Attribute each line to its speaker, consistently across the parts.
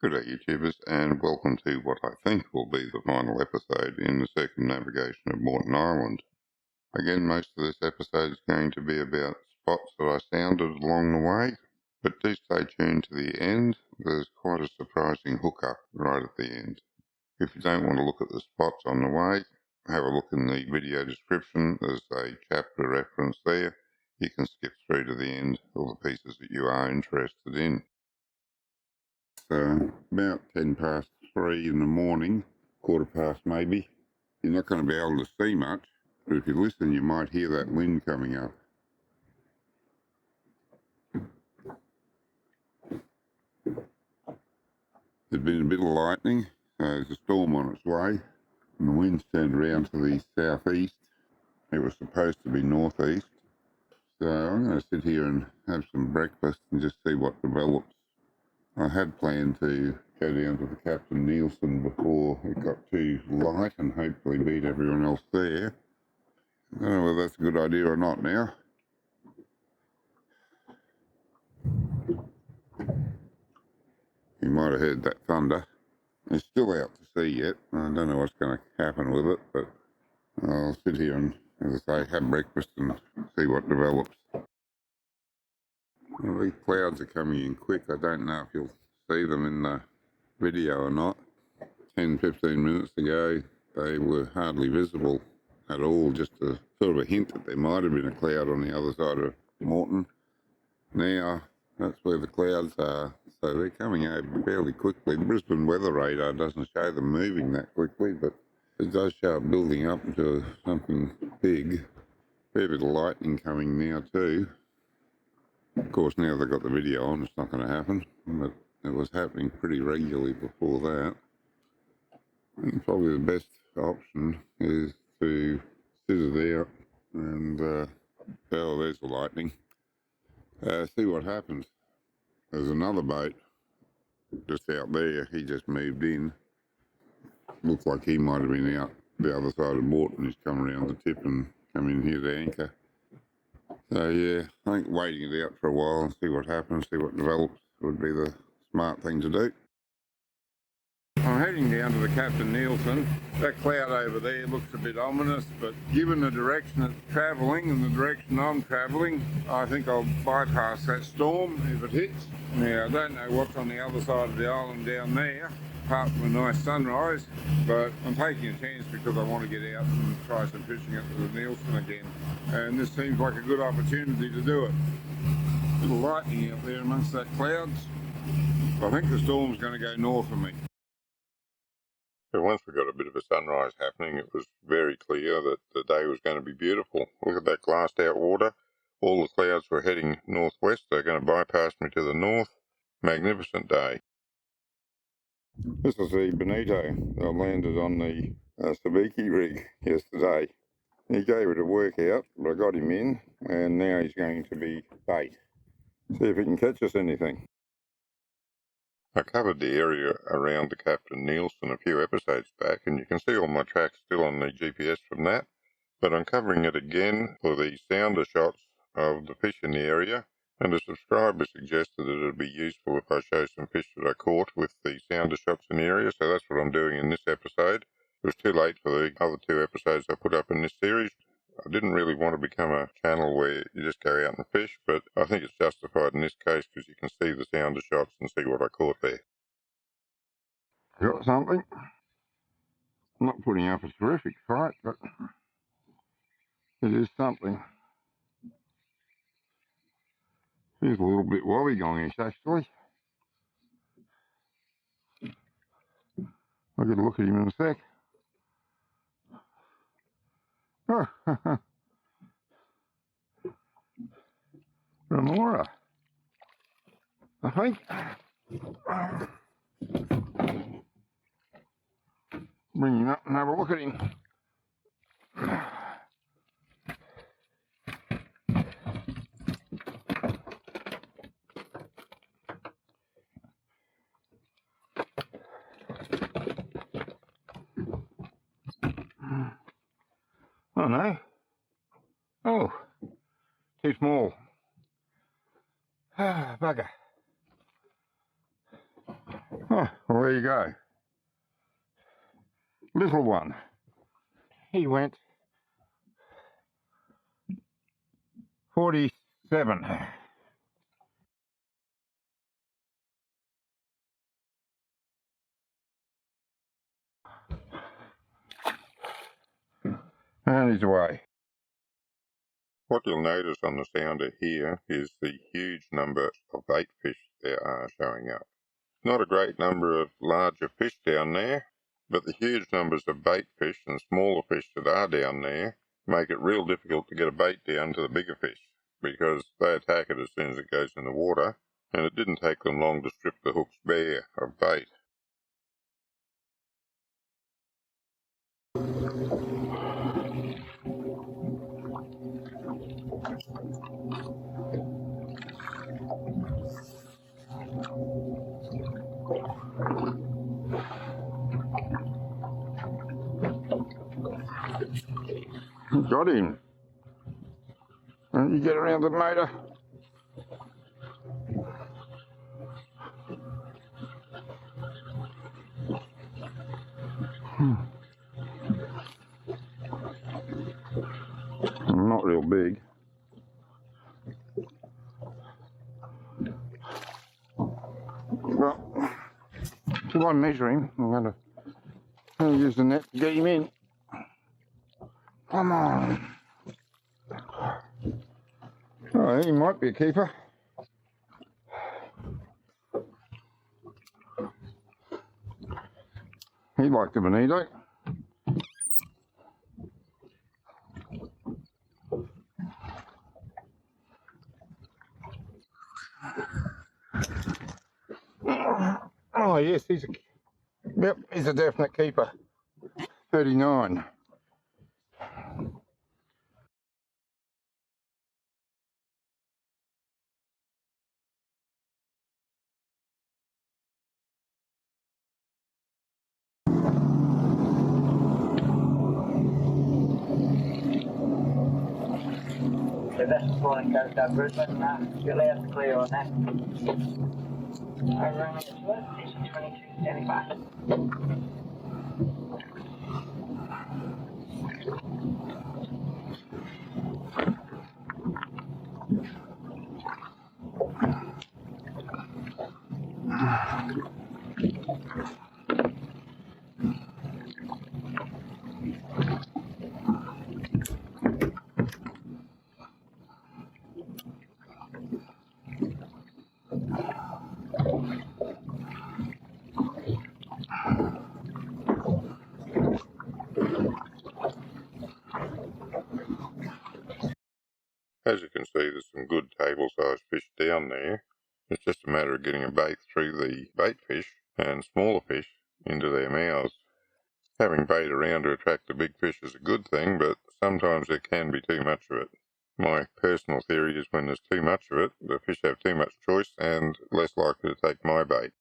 Speaker 1: Good day, YouTubers, and welcome to what I think will be the final episode in the circumnavigation of Moreton Island. Again, most of this episode is going to be about spots that I sounded along the way, but do stay tuned to the end. There's quite a surprising hookup right at the end. If you don't want to look at the spots on the way, have a look in the video description. There's a chapter reference there. You can skip through to the end, all the pieces that you are interested in. About 10 past 3 in the morning, quarter past maybe. You're not going to be able to see much, but if you listen you might hear that wind coming up. There's been a bit of lightning, so there's a storm on its way, and the wind's turned around to the southeast. It was supposed to be northeast, so I'm going to sit here and have some breakfast and just see what develops. I had planned to go down to the Kaptain Neilsen before it got too light and hopefully beat everyone else there. I don't know whether that's a good idea or not now. You might have heard that thunder. It's still out to sea yet. I don't know what's going to happen with it, but I'll sit here and, as I say, have breakfast and see what develops. Well, these clouds are coming in quick. I don't know if you'll see them in the video or not. 10-15 minutes ago they were hardly visible at all, just a sort of a hint that there might have been a cloud on the other side of Moreton. Now that's where the clouds are, so they're coming over fairly quickly. The Brisbane weather radar doesn't show them moving that quickly, but it does show it building up into something big. Fair bit of lightning coming now too. Of course, now they've got the video on, it's not going to happen, but it was happening pretty regularly before that. I think probably the best option is to sit it out and, oh, there's the lightning. See what happens. There's another boat just out there. He just moved in. Looks like he might have been out the other side of Moreton. He's come around the tip and come in here to anchor. So yeah, I think waiting it out for a while and see what happens, see what develops would be the smart thing to do. I'm heading down to the Kaptain Neilsen. That cloud over there looks a bit ominous, but given the direction it's travelling and the direction I'm travelling, I think I'll bypass that storm if it hits. Now, I don't know what's on the other side of the island down there, apart from a nice sunrise, but I'm taking a chance because I want to get out and try some fishing up to the Neilsen again. And this seems like a good opportunity to do it. A little lightning out there amongst that clouds. I think the storm's going to go north of me. So once we got a bit of a sunrise happening, it was very clear that the day was going to be beautiful. Look at that glassed out water. All the clouds were heading northwest. They're going to bypass me to the north. Magnificent day. This is the Bonito that I landed on the Sabiki rig yesterday. He gave it a workout, but I got him in, and now he's going to be bait. See if he can catch us anything. I covered the area around the Kaptain Neilsen a few episodes back, and you can see all my tracks still on the GPS from that, but I'm covering it again for the sounder shots of the fish in the area, and a subscriber suggested that it would be useful if I show some fish that I caught with the sounder shots in the area, so that's what I'm doing in this episode. It was too late for the other two episodes I put up in this series. I didn't really want to become a channel where you just go out and fish, but I think it's justified in this case because you can see the sounder shots and see what I caught there. Got something. I'm not putting up a terrific fight, but it is something. He's a little bit wobbly-gongish actually. I'll get a look at him in a sec. Oh, remora, I think. Bring him up and have a look at him. Oh no. Oh, too small. Ah, bugger. Oh, well, there you go. Little one. He went 47. And he's away. What you'll notice on the sounder here is the huge number of bait fish there are showing up. Not a great number of larger fish down there, but the huge numbers of bait fish and smaller fish that are down there make it real difficult to get a bait down to the bigger fish, because they attack it as soon as it goes in the water, and it didn't take them long to strip the hooks bare of bait. Got him. And you get around the motor. Not real big. Well, if I measure him, I'm going to use the net to get him in. Come on. Oh, he might be a keeper. He liked the Bonito. Oh yes, he's a definite keeper. 39.
Speaker 2: The vessel calling goes down Brisbane, you're allowed to clear on that. Over on its work, station 22 standing by.
Speaker 1: As you can see, there's some good table-sized fish down there. It's just a matter of getting a bait through the bait fish and smaller fish into their mouths. Having bait around to attract the big fish is a good thing, but sometimes there can be too much of it. My personal theory is when there's too much of it, the fish have too much choice and less likely to take my bait.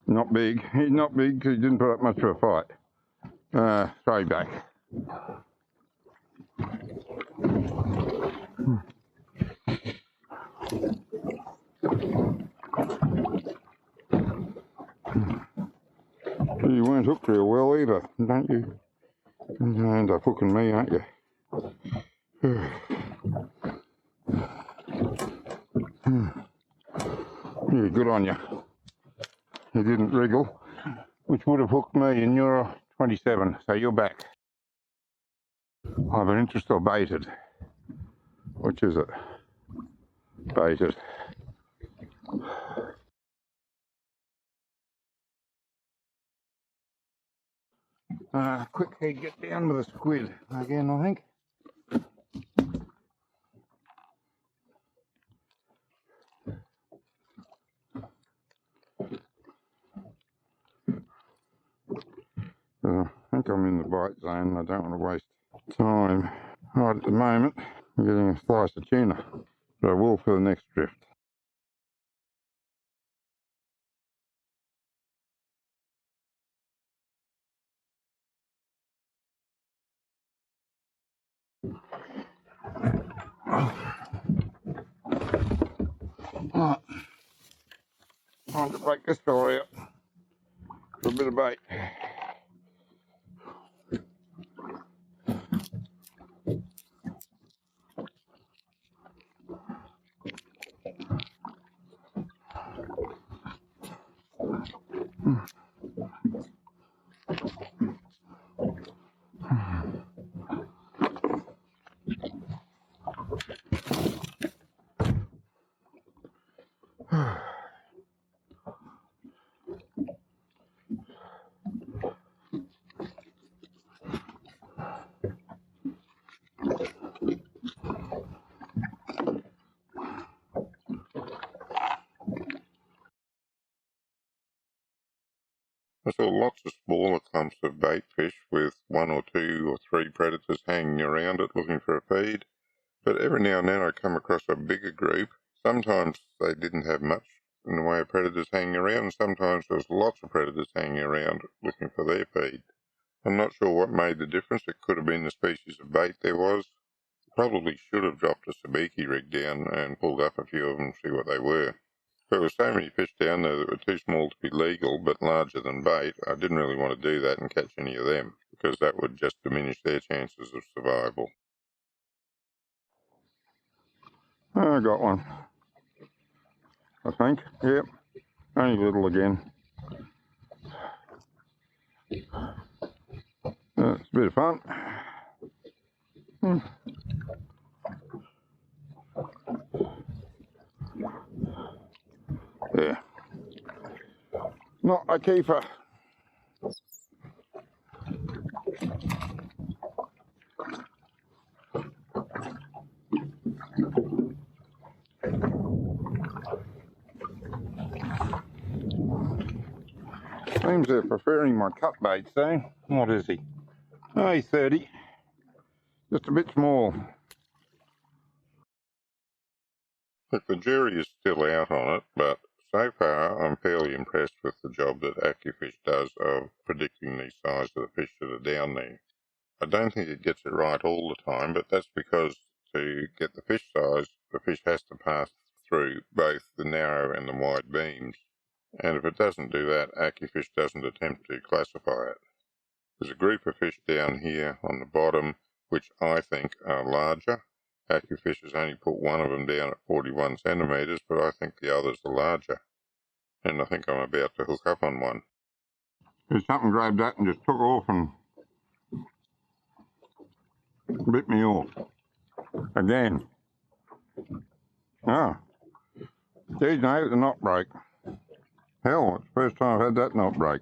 Speaker 1: Not big. He's not big because he didn't put up much of a fight. Throw back. You weren't hooked real well either, don't you? You're going to end up hooking me, aren't you? Yeah, good on you. You didn't wriggle, which would have hooked me, and you're 27, so you're back. Either interest or baited. Which is it? Baited. Quickly get down with a squid again, I think. I think I'm in the bite zone. I don't want to waste time. Right at the moment, I'm getting a slice of tuna, but I will for the next drift. Right, time to break this fella out for a bit of bait. I saw lots of smaller clumps of bait fish with 1 or 2 or 3 predators hanging around it looking for a feed, but every now and then I come across a bigger group. Sometimes they didn't have much in the way of predators hanging around, and sometimes there was lots of predators hanging around looking for their feed. I'm not sure what made the difference. It could have been the species of bait there was. Probably should have dropped a sabiki rig down and pulled up a few of them to see what they were. There were so many fish down there that were too small to be legal but larger than bait. I didn't really want to do that and catch any of them because that would just diminish their chances of survival. I got one, I think. Yep, only little again. It's a bit of fun. Yeah, not a keeper. Seems they're preferring my cut baits though. What is he? Oh, he's 30. Just a bit small. Look, the jury is still out on it, but so far I'm fairly impressed with the job that Accufish does of predicting the size of the fish that are down there. I don't think it gets it right all the time, but that's because to get the fish size, the fish has to pass through both the narrow and the wide beams. And if it doesn't do that, Accufish doesn't attempt to classify it. There's a group of fish down here on the bottom which I think are larger. Accufish has only put one of them down at 41 centimetres, but I think the others are larger. And I think I'm about to hook up on one. There's something grabbed that and just took off and bit me off. Again. Oh. Geez, no, it's a knot break. Hell, it's the first time I've had that knot break.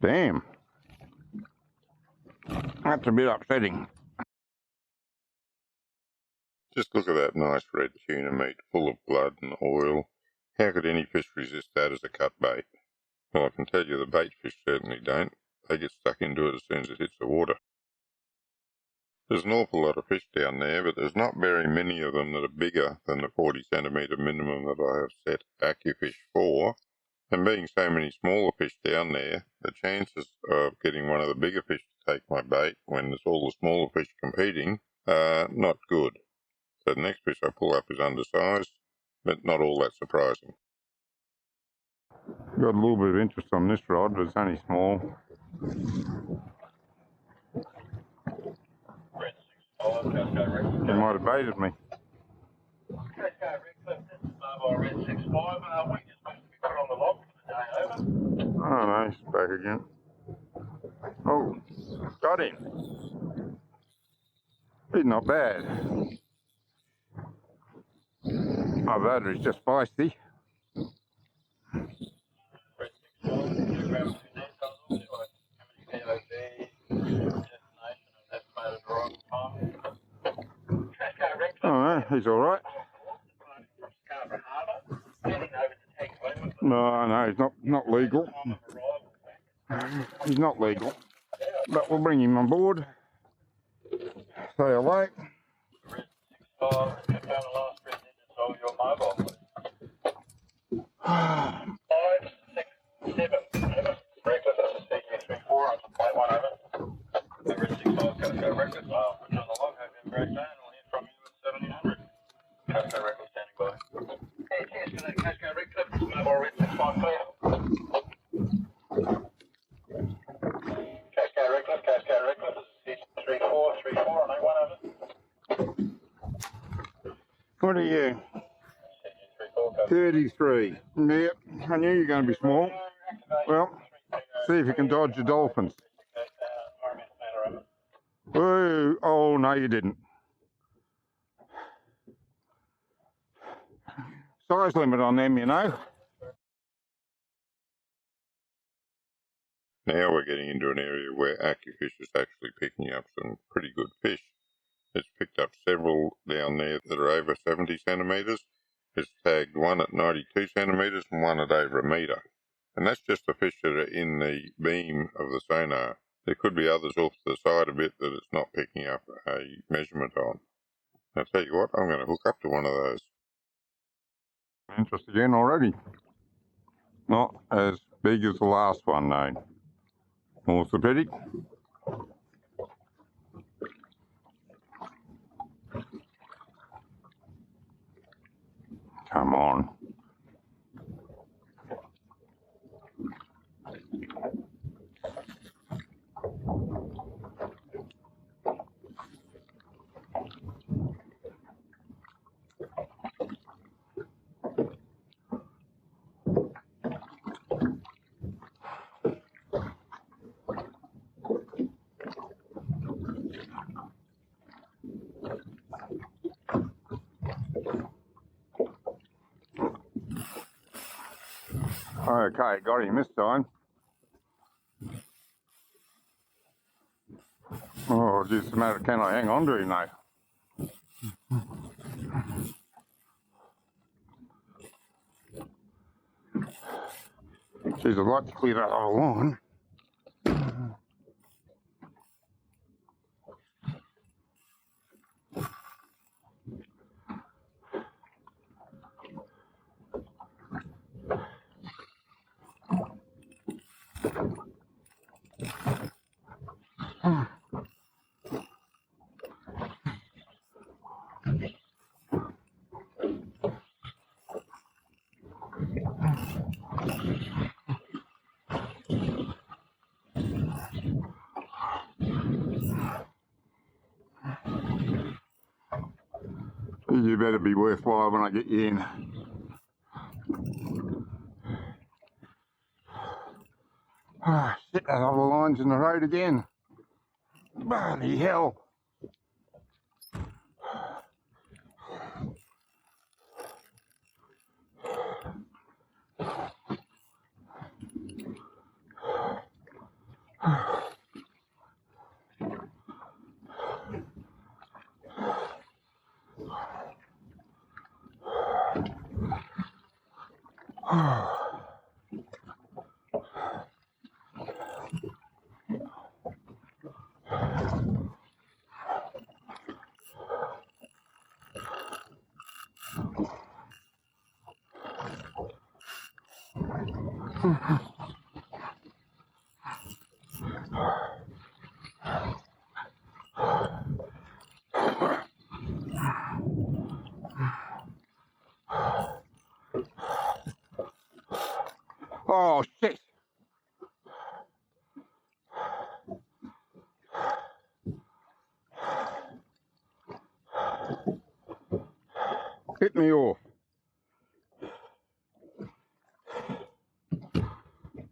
Speaker 1: Damn. That's a bit upsetting. Just look at that nice red tuna meat full of blood and oil. How could any fish resist that as a cut bait? Well, I can tell you the bait fish certainly don't. They get stuck into it as soon as it hits the water. There's an awful lot of fish down there, but there's not very many of them that are bigger than the 40 centimetre minimum that I have set Accufish for. And being so many smaller fish down there, the chances of getting one of the bigger fish to take my bait when there's all the smaller fish competing are not good. So the next fish I pull up is undersized, but not all that surprising. Got a little bit of interest on this rod, but it's only small. He might have baited me. Oh no, he's back again. Oh, got him. He's not bad. My battery's just feisty. Oh no, he's alright. No, he's not legal. He's not legal. But we'll bring him on board. Say hello.
Speaker 2: 5, 6, 7. Breakfast, that's a CU34 on the plate 1 over. Average 6 miles, go breakfast. On the log, hope you have a great day, and we'll hear from Record standing by. Hey, cheers for that Coast Guard rig clip. Mobile rig clip 5 clear. Coast Guard rig clip, Coast Guard rig clip. This is 3434 on 81 over.
Speaker 1: What are you? 33. Yep, I knew you were going to be small. Well, see if you can dodge the dolphins. Whoa, oh no you didn't. Size limit on them, you know. Now we're getting into an area where Accufish is actually picking up some pretty good fish. It's picked up several down there that are over 70 centimetres. It's tagged one at 92 centimetres and one at over a metre. And that's just the fish that are in the beam of the sonar. There could be others off to the side a bit that it's not picking up a measurement on. I'll tell you what, I'm going to hook up to one of those. Interest again already. Not as big as the last one though. More's the pity. Come on. Okay, got him this time. Oh, just a matter, can I hang on to him now? Geez, I'd like to clear that whole line. You better be worthwhile when I get you in. Ah, shit, that other line's in the road again. Bloody hell. Oh shit. Hit me off.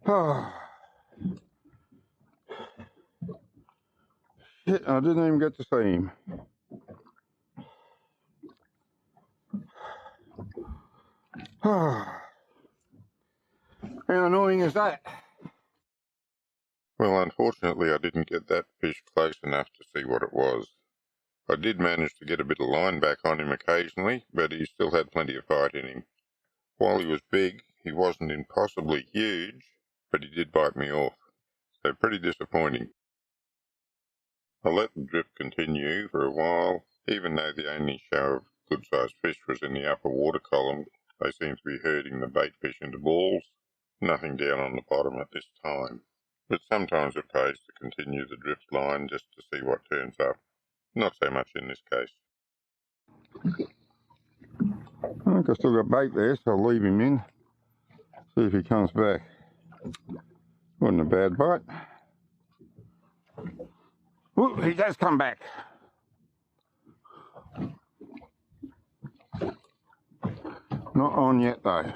Speaker 1: Oh. Shit, I didn't even get to see him. How annoying is that? Well, unfortunately I didn't get that fish close enough to see what it was. I did manage to get a bit of line back on him occasionally, but he still had plenty of fight in him. While he was big, he wasn't impossibly huge, but he did bite me off. So pretty disappointing. I let the drift continue for a while, even though the only show of good-sized fish was in the upper water column. They seemed to be herding the bait fish into balls. Nothing down on the bottom at this time. But sometimes it pays to continue the drift line just to see what turns up. Not so much in this case. think I still got bait there, so I'll leave him in. See if he comes back. Wasn't a bad bite. Ooh, he does come back. Not on yet though.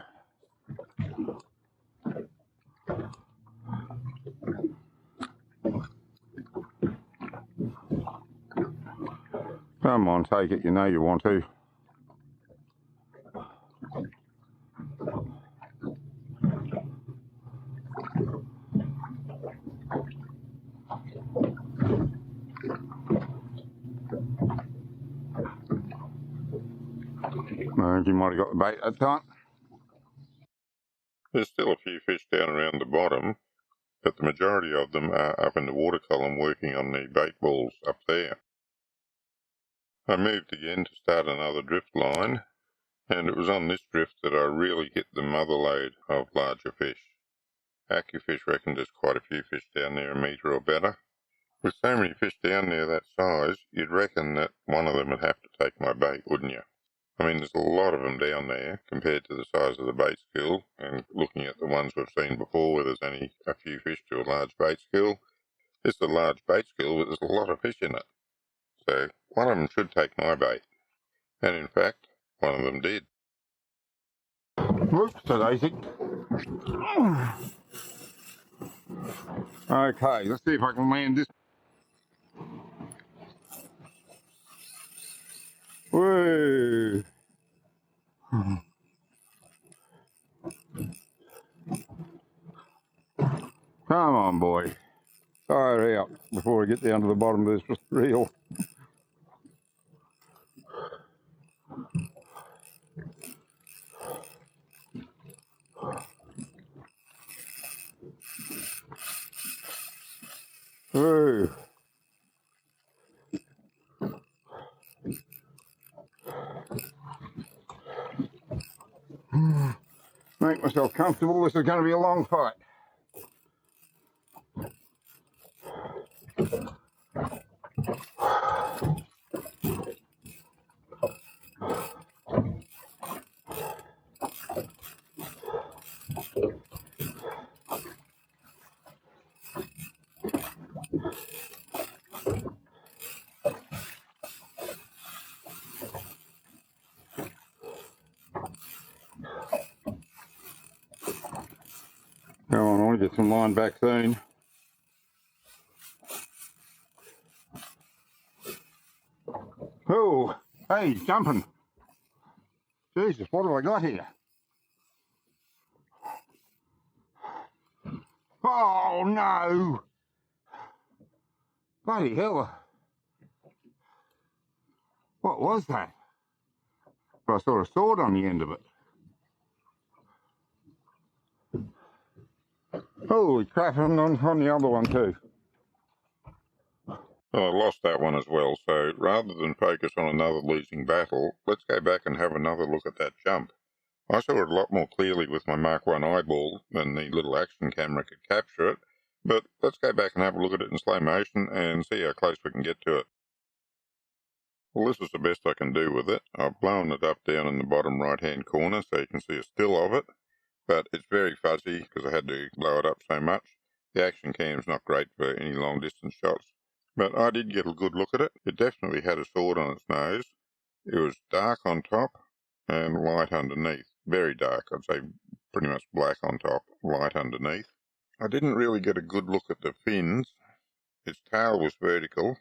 Speaker 1: Come on, take it, you know you want to. I think you might have got the bait that time. There's still a few fish down around the bottom, but the majority of them are up in the water column working on the bait balls up there. I moved again to start another drift line, and it was on this drift that I really hit the motherload of larger fish. Accufish reckoned there's quite a few fish down there, a metre or better. With so many fish down there that size, you'd reckon that one of them would have to take my bait, wouldn't you? I mean, there's a lot of them down there compared to the size of the bait school, and looking at the ones we've seen before where there's only a few fish to a large bait school, this is a large bait school, but there's a lot of fish in it. So one of them should take my bait. And in fact, one of them did. Whoops, daisy. Okay, let's see if I can land this. Whoa. Come on, boy. Tire out before we get down to the bottom of this reel. Whoa. Make myself comfortable. This is going to be a long fight. Come on, I want to get some line back soon. Oh, hey, he's jumping. Jesus, what have I got here? Oh, no. Bloody hell. What was that? I saw a sword on the end of it. Holy crap, I'm on the other one too. Well, I lost that one as well, so rather than focus on another losing battle, let's go back and have another look at that jump. I saw it a lot more clearly with my Mark I eyeball than the little action camera could capture it, but let's go back and have a look at it in slow motion and see how close we can get to it. Well, this is the best I can do with it. I've blown it up down in the bottom right-hand corner so you can see a still of it, but it's very fuzzy because I had to blow it up so much. The action cam's not great for any long-distance shots, but I did get a good look at it. It definitely had a sword on its nose. It was dark on top and light underneath. Very dark, I'd say pretty much black on top, light underneath. I didn't really get a good look at the fins. Its tail was vertical,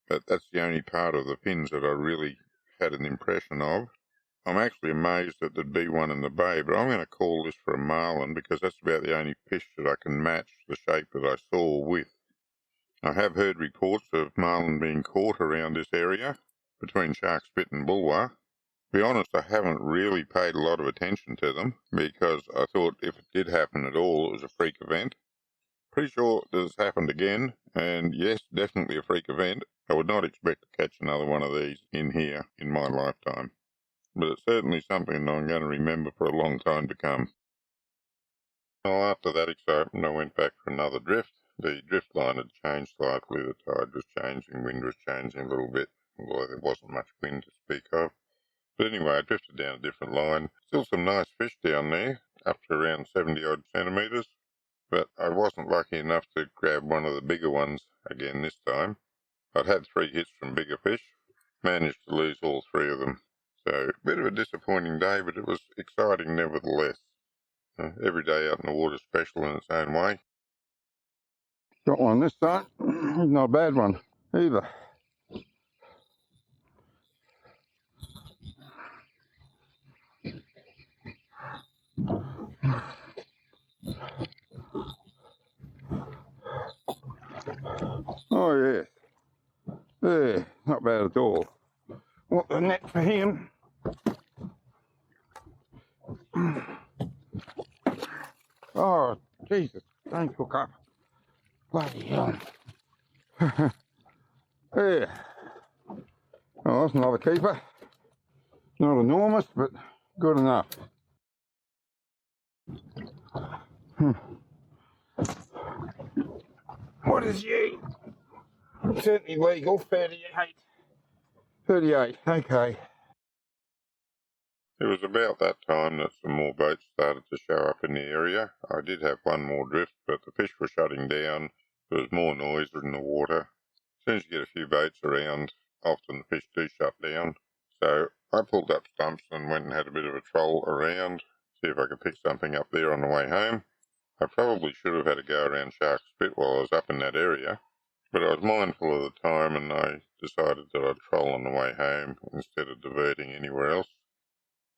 Speaker 1: but that's the only part of the fins that I really had an impression of. I'm actually amazed that there'd be one in the bay, but I'm going to call this for a marlin because that's about the only fish that I can match the shape that I saw with. I have heard reports of marlin being caught around this area, between Shark Spit and Bulwa. To be honest, I haven't really paid a lot of attention to them because I thought if it did happen at all, it was a freak event. Pretty sure this has happened again, and yes, definitely a freak event. I would not expect to catch another one of these in here in my lifetime, but it's certainly something I'm going to remember for a long time to come. Well, after that excitement, I went back for another drift. The drift line had changed slightly, the tide was changing, wind was changing a little bit, although there wasn't much wind to speak of. But anyway, I drifted down a different line. Still some nice fish down there, up to around 70 odd centimetres, but I wasn't lucky enough to grab one of the bigger ones again this time. I'd had 3 hits from bigger fish, managed to lose all 3 of them. So, a bit of a disappointing day, but it was exciting nevertheless. Every day out in the water is special in its own way. Got one this time. Not a bad one either. Oh yes. Yeah, not bad at all. Want the net for him. Oh, Jesus, don't hook up. Bloody hell. Yeah. Oh, that's another keeper. Not enormous, but good enough. What is you? Certainly legal, 38. 38, okay. It was about that time that some more boats started to show up in the area. I did have one more drift, but the fish were shutting down. There was more noise in the water. As soon as you get a few boats around, often the fish do shut down. So I pulled up stumps and went and had a bit of a troll around, see if I could pick something up there on the way home. I probably should have had a go around Shark's Spit while I was up in that area, but I was mindful of the time and I decided that I'd troll on the way home instead of diverting anywhere else.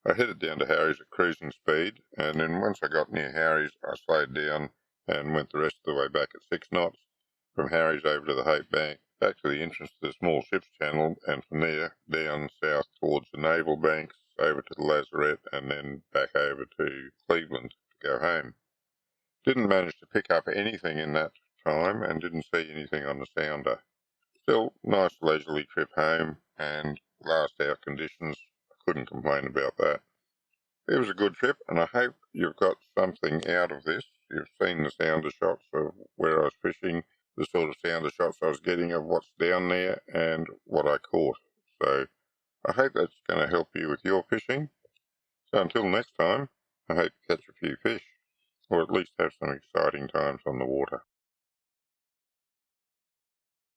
Speaker 1: I headed down to Harry's at cruising speed, and then once I got near Harry's, I slowed down and went the rest of the way back at 6 knots, from Harry's over to the Hope Bank, back to the entrance to the Small Ships Channel, and from there down south towards the Naval Banks, over to the Lazarette, and then back over to Cleveland to go home. Didn't manage to pick up anything in that time, and didn't see anything on the sounder. Still, nice leisurely trip home, and last out conditions. Couldn't complain about that. It was a good trip, and I hope you've got something out of this. You've seen the sounder shots of where I was fishing, the sort of sounder shots I was getting of what's down there and what I caught. So I hope that's going to help you with your fishing. So until next time, I hope you catch a few fish, or at least have some exciting times on the water.